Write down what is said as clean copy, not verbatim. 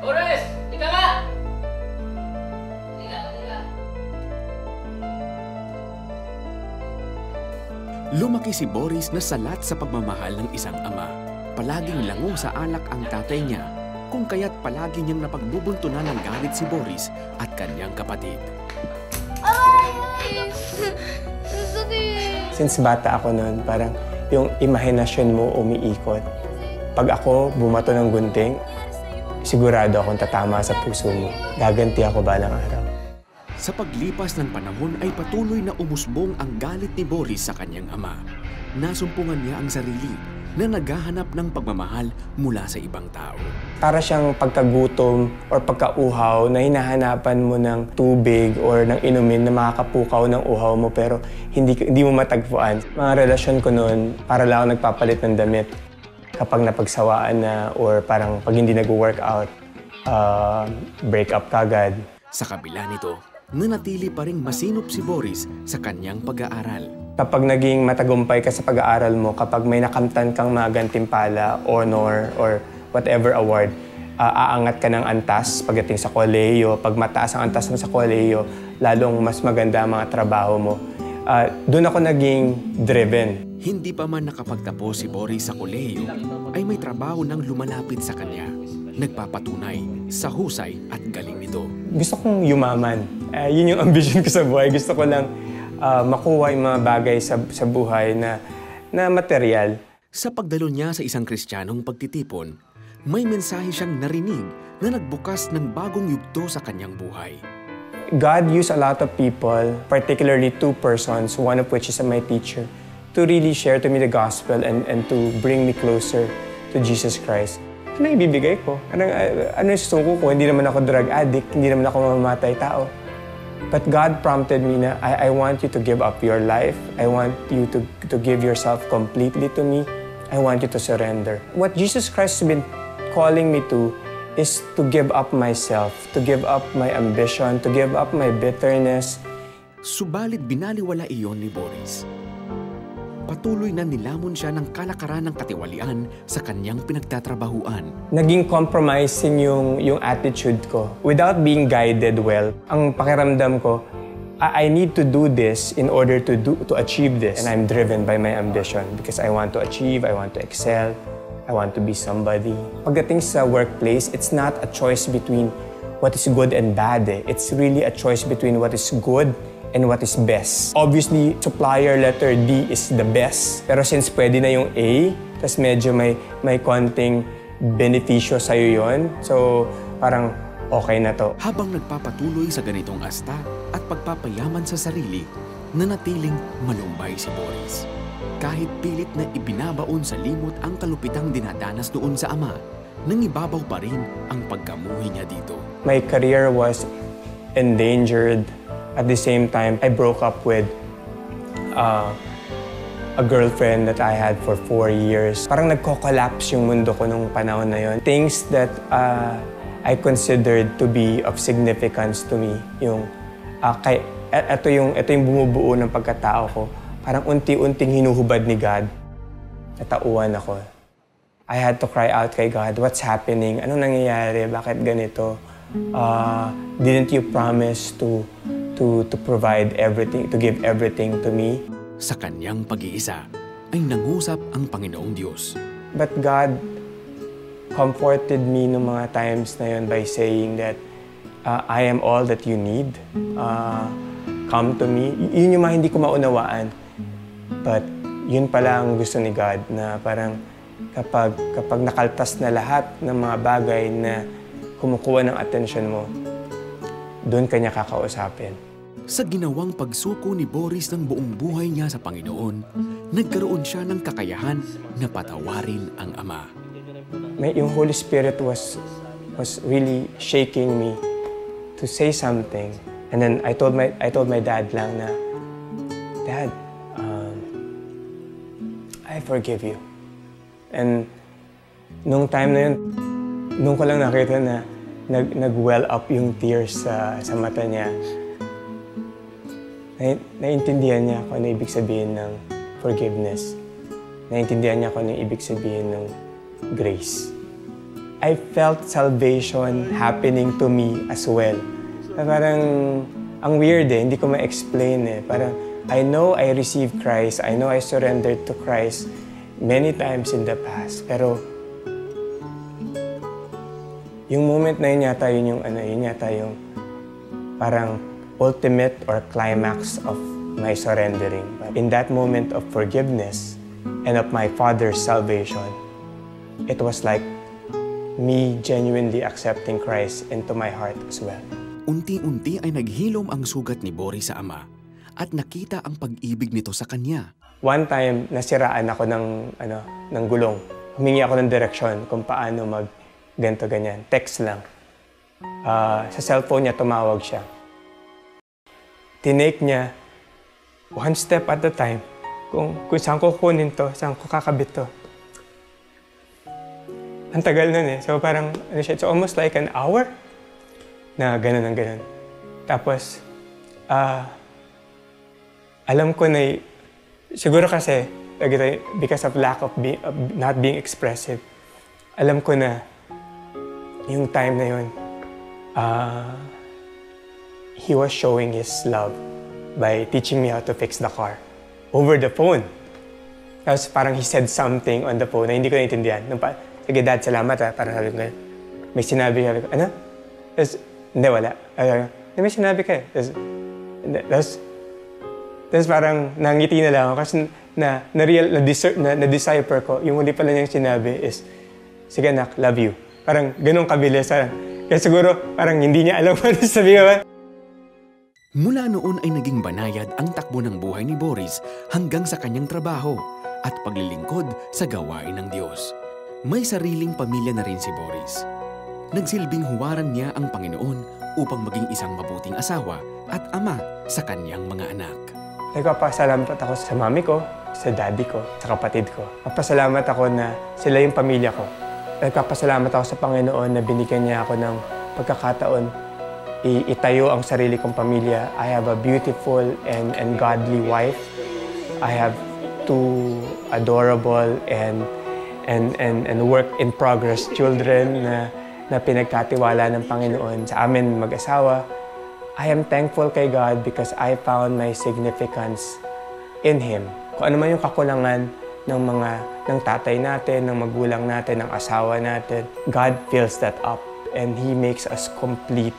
Boris! Ika nga! Ika. Lumaki si Boris na salat sa pagmamahal ng isang ama. Palaging lango sa alak ang tatay niya, kung kaya't palagi niyang napagbubuntunan ng galit si Boris at kanyang kapatid. Ay! Sakit! Since bata ako noon, parang yung imahinasyon mo umiikot. Pag ako bumato ng gunting, sigurado akong tatama sa puso mo. Gaganti ako balang araw. Sa paglipas ng panahon ay patuloy na umusbong ang galit ni Boris sa kanyang ama. Nasumpungan niya ang sarili na naghahanap ng pagmamahal mula sa ibang tao. Para siyang pagkagutom or pagkauhaw na hinahanapan mo ng tubig or ng inumin na makakapukaw ng uhaw mo pero hindi mo matagpuan. Mga relasyon ko noon, para lang ako nagpapalit ng damit. Kapag napagsawaan na or parang pag hindi nag-workout, break up kagad. Sa kabila nito, nanatili pa ring masinop si Boris sa kanyang pag-aaral. Kapag naging matagumpay ka sa pag-aaral mo, kapag may nakamtan kang mga gantimpala, honor, or whatever award, aangat ka ng antas pagdating sa kolehiyo. Pag mataas ang antas mo sa kolehiyo, lalong mas maganda ang mga trabaho mo. Doon ako naging driven. Hindi pa man nakapagtapos si Boris sa kolehiyo, ay may trabaho nang lumalapit sa kanya. Nagpapatunay sa husay at galing nito. Gusto kong yumaman. Yun yung ambition ko sa buhay. Gusto ko lang makuha yung mga bagay sa buhay na material. Sa pagdalo niya sa isang Kristiyanong pagtitipon, may mensahe siyang narinig na nagbukas ng bagong yugto sa kanyang buhay. God used a lot of people, particularly two persons, one of which is my teacher, to really share to me the gospel and to bring me closer to Jesus Christ. Ano ibibigay ko? Ano yung susuko ko? Hindi naman ako drug addict, hindi naman ako mamamatay tao. But God prompted me na, I want you to give up your life. I want you to give yourself completely to me. I want you to surrender. What Jesus Christ has been calling me to is to give up myself, to give up my ambition, to give up my bitterness. Subalit binaliwala iyon ni Boris. Patuloy na nilamon siya ng kalakaran ng katiwalian sa kanyang pinagtatrabahuan. Naging compromising yung attitude ko. Without being guided well, ang pakiramdam ko, I need to do this in order to achieve this. And I'm driven by my ambition because I want to achieve, I want to excel, I want to be somebody. Pagdating sa workplace, it's not a choice between what is good and bad. It's really a choice between what is good and what is best. Obviously, supplier letter D is the best. Pero since pwede na yung A, tas medyo may konting benepisyo sa'yo yon, so parang okay na to. Habang nagpapatuloy sa ganitong asta at pagpapayaman sa sarili, nanatiling malumbay si Boris. Kahit pilit na ibinabaon sa limot ang kalupitang dinadanas doon sa ama, nangibabaw pa rin ang pagkamuhi niya dito. My career was endangered. At the same time, I broke up with a girlfriend that I had for 4 years. Parang nagko-collapse yung mundo ko nung panahon na yon. Things that I considered to be of significance to me. Ito yung bumubuo ng pagkatao ko. Parang unti-unting hinuhubad ni God. Natauhan ako. I had to cry out kay God, what's happening? Anong nangyayari? Bakit ganito? Didn't you promise to provide everything, to give everything to me? Sa kanyang pag-iisa ay nangusap ang Panginoong Diyos. But God comforted me noong mga times na yun by saying that I am all that you need. Come to me. Yun yung mga hindi ko maunawaan. But yun pala ang gusto ni God na parang kapag nakaltas na lahat ng mga bagay na kumukuha ng atensyon mo, doon kanya kakausapin. Sa ginawang pagsuko ni Boris ng buong buhay niya sa Panginoon, nagkaroon siya ng kakayahan na patawarin ang ama. Yung Holy Spirit was really shaking me to say something. And then I told my dad lang na, Dad, I forgive you. And nung time na yun, nung ko lang nakita na nag-well up yung tears sa mata niya, naintindihan niya kung ano ibig sabihin ng forgiveness. Naintindihan niya kung ano ibig sabihin ng grace. I felt salvation happening to me as well. Parang, ang weird hindi ko ma-explain Parang, I know I received Christ, I know I surrendered to Christ many times in the past. Pero, yung moment na yun yata yung parang ultimate or climax of my surrendering. In that moment of forgiveness and of my Father's salvation, it was like me genuinely accepting Christ into my heart as well. Unti-unti ay naghilom ang sugat ni Boris sa ama at nakita ang pag-ibig nito sa kanya. One time, nasiraan ako ng gulong. Humingi ako ng direksyon kung paano ganito ganyan. Text lang. Sa cellphone niya, tumawag siya. Tinake niya one step at a time kung saan ko kunin to, saan ko kakabit to. Ang tagal nun So parang, it's almost like an hour na ganun. Tapos, alam ko na, siguro kasi, because of lack of not being expressive, alam ko na yung time na yun, he was showing his love by teaching me how to fix the car over the phone. Tapos parang he said something on the phone na hindi ko naintindihan. Sige, Dad, salamat Parang sabi ko, may sinabi ko, ano? Tapos, hindi, wala. May sinabi ka Tapos parang nangiti na lang ako kasi na-decipher ko. Yung huli pala niyang sinabi is, sige anak, love you. Parang ganun kabilis. Kaya siguro parang hindi niya alam ano sabihin. Mula noon ay naging banayad ang takbo ng buhay ni Boris hanggang sa kanyang trabaho at paglilingkod sa gawain ng Diyos. May sariling pamilya na rin si Boris. Nagsilbing huwaran niya ang Panginoon upang maging isang mabuting asawa at ama sa kanyang mga anak. Nagpapasalamat ako sa mami ko, sa daddy ko, sa kapatid ko. Nagpapasalamat ako na sila yung pamilya ko. Nagpapasalamat ako sa Panginoon na binigyan niya ako ng pagkakataon itayo ang sarili kong pamilya. I have a beautiful and godly wife. I have two adorable and work in progress children na pinagkatiwala ng Panginoon sa amin mag-asawa. I am thankful kay God because I found my significance in Him. Kung ano man yung kakulangan ng tatay natin, ng magulang natin, ng asawa natin, God fills that up and He makes us complete